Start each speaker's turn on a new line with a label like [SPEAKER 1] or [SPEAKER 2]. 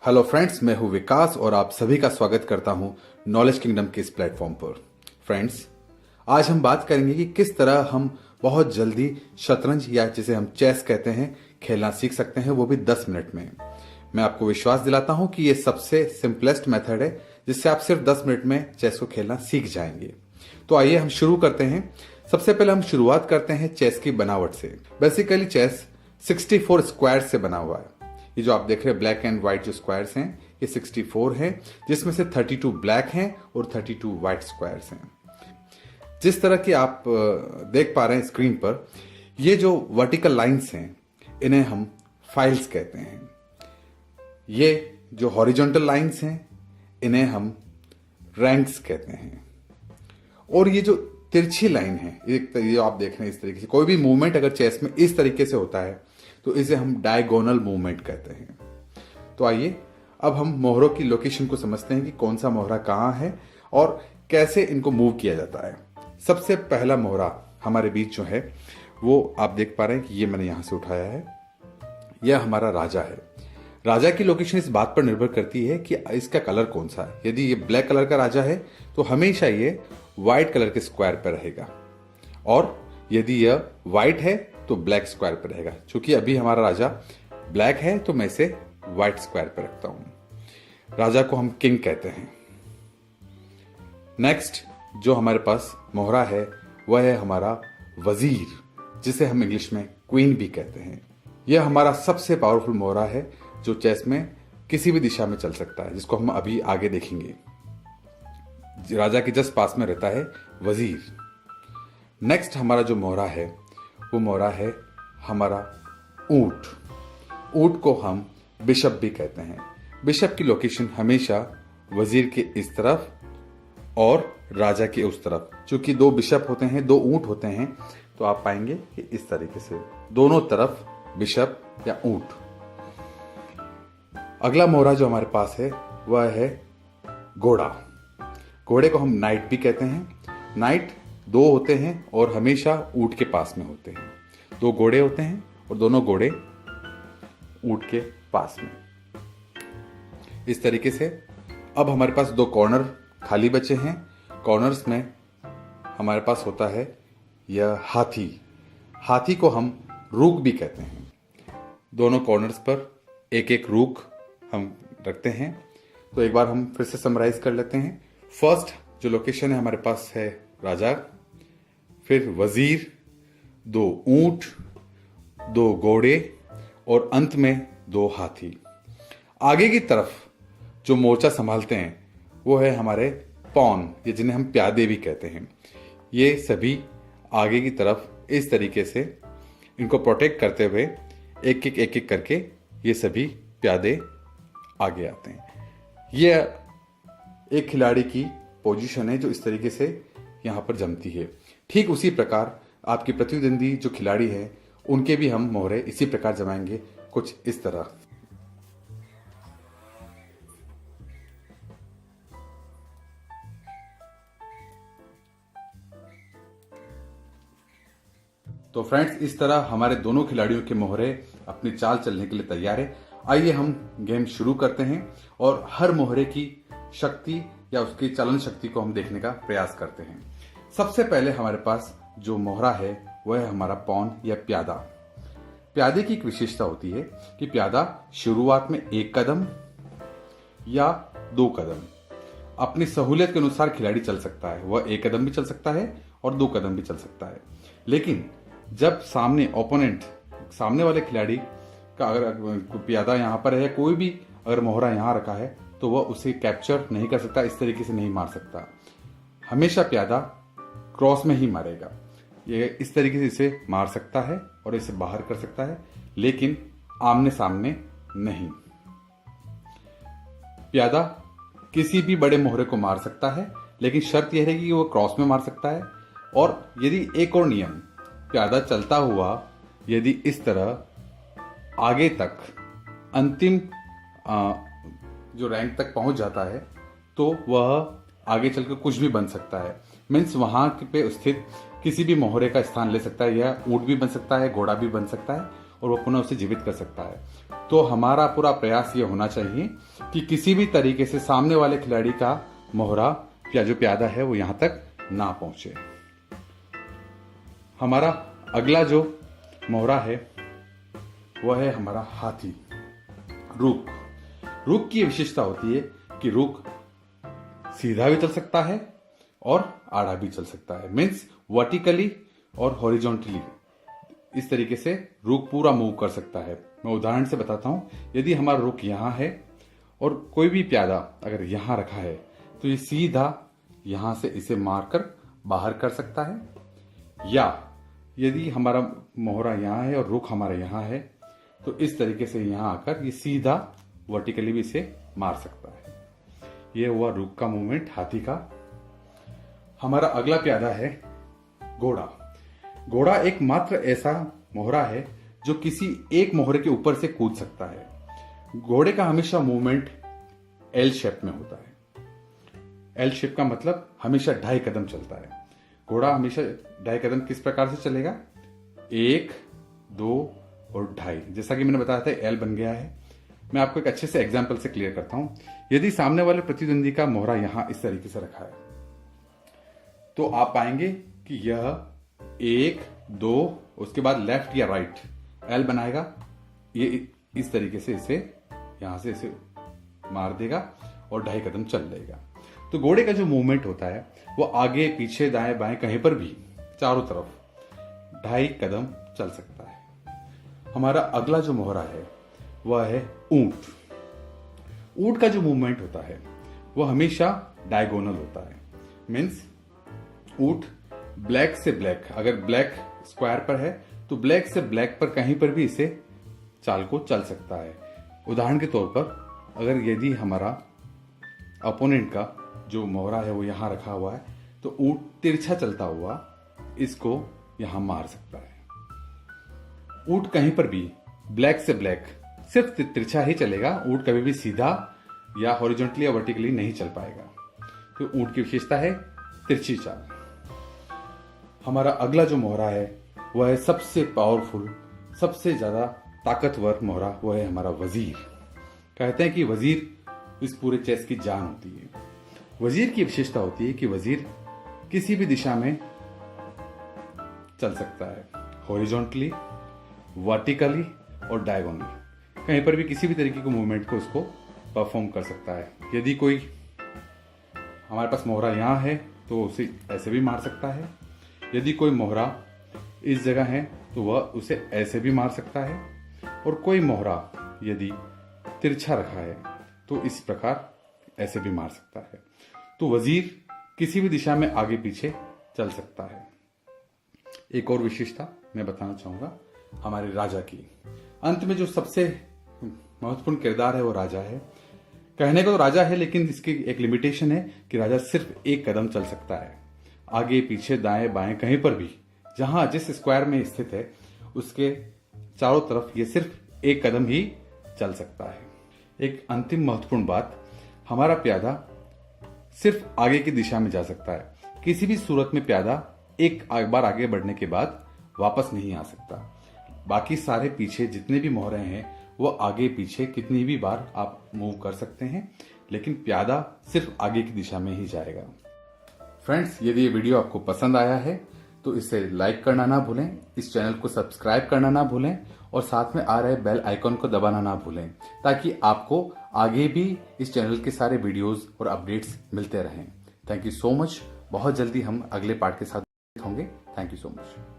[SPEAKER 1] Hello friends, मैं हूं विकास और आप सभी का स्वागत करता हूं नॉलेज किंगडम के इस प्लेटफॉर्म पर। फ्रेंड्स, आज हम बात करेंगे कि किस तरह हम बहुत जल्दी शतरंज या जिसे हम चेस कहते हैं खेलना सीख सकते हैं, वो भी 10 मिनट में। मैं आपको विश्वास दिलाता हूं कि ये सबसे सिंपलेस्ट मेथड है जिससे आप सिर्फ 10 मिनट में चेस को खेलना सीख जाएंगे। तो आइए हम शुरू करते हैं। सबसे पहले हम शुरुआत करते हैं चेस की बनावट से। बेसिकली चेस 64 स्क्वायर से बना हुआ है। ये जो आप देख रहे हैं ब्लैक एंड व्हाइट जो स्क्वायर्स हैं, ये 64 हैं, जिसमें से 32 ब्लैक हैं और 32 व्हाइट स्क्वायर्स हैं। जिस तरह की आप देख पा रहे हैं स्क्रीन पर, ये जो वर्टिकल लाइंस हैं इन्हें हम फाइल्स कहते हैं। ये जो हॉरिजॉन्टल लाइंस हैं इन्हें हम रैंक्स कहते हैं। और ये जो तिरछी लाइन है, ये आप देख रहे हैं इस तरीके से, कोई भी मूवमेंट अगर चेस में इस तरीके से होता है तो इसे हम डायगोनल मूवमेंट कहते हैं। तो आइए अब हम मोहरों की लोकेशन को समझते हैं कि कौन सा मोहरा कहाँ है और कैसे इनको मूव किया जाता है। सबसे पहला मोहरा हमारे बीच जो है वो आप देख पा रहे हैं कि ये मैंने यहां से उठाया है। यह हमारा राजा है। राजा की लोकेशन इस बात पर निर्भर करती है कि इसका कलर कौन सा है। यदि ये ब्लैक कलर का राजा है तो हमेशा ये व्हाइट कलर के स्क्वायर पर रहेगा, और यदि यह व्हाइट है तो ब्लैक स्क्वायर पर रहेगा। क्योंकि अभी हमारा राजा ब्लैक है तो मैं इसे व्हाइट स्क्वायर पर रखता हूं। राजा को हम किंग कहते हैं। नेक्स्ट जो हमारे पास मोहरा है वह है हमारा वजीर, जिसे हम इंग्लिश में क्वीन भी कहते हैं। यह हमारा सबसे पावरफुल मोहरा है जो चेस में किसी भी दिशा में चल सकता है, जिसको हम अभी आगे देखेंगे। राजा के जस्ट पास में रहता है वजीर। नेक्स्ट हमारा जो मोहरा है वो मोहरा है हमारा ऊंट। ऊंट को हम बिशप भी कहते हैं। बिशप की लोकेशन हमेशा वजीर के इस तरफ और राजा के उस तरफ। चूंकि दो बिशप होते हैं, दो ऊंट होते हैं, तो आप पाएंगे कि इस तरीके से दोनों तरफ बिशप या ऊंट। अगला मोहरा जो हमारे पास है वह है घोड़ा। घोड़े को हम नाइट भी कहते हैं। नाइट दो होते हैं और हमेशा ऊंट के पास में होते हैं। दो घोड़े होते हैं और दोनों घोड़े ऊंट के पास में। इस तरीके से अब हमारे पास दो कॉर्नर खाली बचे हैं। कॉर्नर्स में हमारे पास होता है यह हाथी। हाथी को हम रूक भी कहते हैं। दोनों कॉर्नर्स पर एक एक रूक हम रखते हैं। तो एक बार हम फिर से समराइज कर लेते हैं। फर्स्ट जो लोकेशन है हमारे पास है राजा, फिर वजीर, दो ऊंट, दो घोड़े और अंत में दो हाथी। आगे की तरफ जो मोर्चा संभालते हैं वो है हमारे पॉन, ये जिन्हें हम प्यादे भी कहते हैं। ये सभी आगे की तरफ इस तरीके से इनको प्रोटेक्ट करते हुए एक एक करके ये सभी प्यादे आगे आते हैं। ये एक खिलाड़ी की पोजीशन है जो इस तरीके से यहां पर जमती है। ठीक उसी प्रकार आपके प्रतिद्वंदी जो खिलाड़ी है उनके भी हम मोहरे इसी प्रकार जमाएंगे, कुछ इस तरह। तो फ्रेंड्स, इस तरह हमारे दोनों खिलाड़ियों के मोहरे अपनी चाल चलने के लिए तैयार है। आइए हम गेम शुरू करते हैं और हर मोहरे की शक्ति या उसकी चलन शक्ति को हम देखने का प्रयास करते हैं। सबसे पहले हमारे पास जो मोहरा है वह है हमारा पॉन या प्यादा। प्यादे की एक विशेषता होती है कि प्यादा शुरुआत में एक कदम या दो कदम अपनी सहूलियत के अनुसार खिलाड़ी चल सकता है। वह एक कदम भी चल सकता है और दो कदम भी चल सकता है। लेकिन जब सामने वाले खिलाड़ी का अगर प्यादा यहां पर है, कोई भी अगर मोहरा यहां रखा है, तो वह उसे कैप्चर नहीं कर सकता, इस तरीके से नहीं मार सकता। हमेशा प्यादा क्रॉस में ही मारेगा। ये इस तरीके से इसे मार सकता है और इसे बाहर कर सकता है, लेकिन आमने सामने नहीं। प्यादा किसी भी बड़े मोहरे को मार सकता है, लेकिन शर्त यह रहेगी कि वो क्रॉस में मार सकता है। और यदि एक और नियम, प्यादा चलता हुआ यदि इस तरह आगे तक अंतिम जो रैंक तक पहुंच जाता है तो वह आगे चलकर कुछ भी बन सकता है। मीन्स वहां पे स्थित किसी भी मोहरे का स्थान ले सकता है। यह ऊंट भी बन सकता है, घोड़ा भी बन सकता है, और वो पुनः उसे जीवित कर सकता है। तो हमारा पूरा प्रयास ये होना चाहिए कि किसी भी तरीके से सामने वाले खिलाड़ी का मोहरा या जो प्यादा है वो यहां तक ना पहुंचे। हमारा अगला जो मोहरा है वह है हमारा हाथी, रुक। रुक की विशेषता होती है कि रुक सीधा भी चल सकता है और आड़ा भी चल सकता है, मीन्स वर्टिकली और हॉरिजॉन्टली। इस तरीके से रुक पूरा मूव कर सकता है। मैं उदाहरण से बताता हूं, यदि हमारा रुक यहां है और कोई भी प्यादा अगर यहां रखा है तो ये सीधा यहां से इसे मारकर बाहर कर सकता है, या यदि हमारा मोहरा यहां है और रुक हमारा यहां है तो इस तरीके से यहां आकर ये सीधा वर्टिकली भी इसे मार सकता है। ये हुआ रुक का मूवमेंट हाथी का। हमारा अगला प्यादा है घोड़ा। घोड़ा एकमात्र ऐसा मोहरा है जो किसी एक मोहरे के ऊपर से कूद सकता है। घोड़े का हमेशा मूवमेंट एल शेप में होता है। एल शेप का मतलब हमेशा 2.5 कदम चलता है। घोड़ा हमेशा 2.5 कदम किस प्रकार से चलेगा? 1, 2 और 2.5। जैसा कि मैंने बताया था एल बन गया है। मैं आपको एक अच्छे से एग्जाम्पल से क्लियर करता हूं। यदि सामने वाले प्रतिद्वंदी का मोहरा यहां इस तरीके से रखा है तो आप पाएंगे कि यह 1, 2 उसके बाद लेफ्ट या राइट एल बनाएगा। ये इस तरीके से इसे यहां से इसे मार देगा और 2.5 कदम चल लेगा। तो घोड़े का जो मूवमेंट होता है वो आगे पीछे दाएं बाएं कहीं पर भी चारों तरफ 2.5 कदम चल सकता है। हमारा अगला जो मोहरा है वह है ऊंट। ऊंट का जो मूवमेंट होता है वो हमेशा डायगोनल होता है, मीन्स ऊंट ब्लैक से ब्लैक, अगर ब्लैक स्क्वायर पर है तो ब्लैक से ब्लैक पर कहीं पर भी इसे चाल को चल सकता है। उदाहरण के तौर पर अगर यदि हमारा अपोनेंट का जो मोहरा है वो यहां रखा हुआ है तो ऊंट तिरछा चलता हुआ इसको यहां मार सकता है। ऊंट कहीं पर भी ब्लैक से ब्लैक सिर्फ तिरछा ही चलेगा, ऊंट कभी भी सीधा या हॉरिजॉन्टली या वर्टिकली नहीं चल पाएगा। तो ऊंट की विशेषता है तिरछी चाल। हमारा अगला जो मोहरा है वह है सबसे पावरफुल, सबसे ज्यादा ताकतवर मोहरा, वह है हमारा वजीर। कहते हैं कि वजीर इस पूरे चेस की जान होती है। वजीर की विशेषता होती है कि वजीर किसी भी दिशा में चल सकता है, हॉरिजॉन्टली, वर्टिकली और डायगोनली। कहीं पर भी किसी भी तरीके के मूवमेंट को उसको परफॉर्म कर सकता है। यदि कोई हमारे पास मोहरा यहां है तो उसे ऐसे भी मार सकता है, यदि कोई मोहरा इस जगह है तो वह उसे ऐसे भी मार सकता है, और कोई मोहरा यदि तिरछा रखा है तो इस प्रकार ऐसे भी मार सकता है। तो वजीर किसी भी दिशा में आगे पीछे चल सकता है। एक और विशेषता मैं बताना चाहूंगा हमारे राजा की। अंत में जो सबसे महत्वपूर्ण किरदार है वो राजा है। कहने को तो राजा है लेकिन इसकी एक लिमिटेशन है कि राजा सिर्फ 1 कदम चल सकता है, आगे पीछे दाएं बाएं कहीं पर भी, जहां जिस स्क्वायर में स्थित है उसके चारों तरफ ये सिर्फ 1 कदम ही चल सकता है। एक अंतिम महत्वपूर्ण बात, हमारा प्यादा सिर्फ आगे की दिशा में जा सकता है। किसी भी सूरत में प्यादा एक बार आगे बढ़ने के बाद वापस नहीं आ सकता। बाकी सारे पीछे जितने भी मोहरे हैं वो आगे पीछे कितनी भी बार आप मूव कर सकते हैं, लेकिन प्यादा सिर्फ आगे की दिशा में ही जाएगा। फ्रेंड्स, यदि ये वीडियो आपको पसंद आया है तो इसे लाइक करना ना भूलें, इस चैनल को सब्सक्राइब करना ना भूलें और साथ में आ रहे बेल आइकॉन को दबाना ना भूलें, ताकि आपको आगे भी इस चैनल के सारे वीडियोस और अपडेट्स मिलते रहें। Thank you so much. बहुत जल्दी हम अगले पार्ट के साथ होंगे। Thank you so much.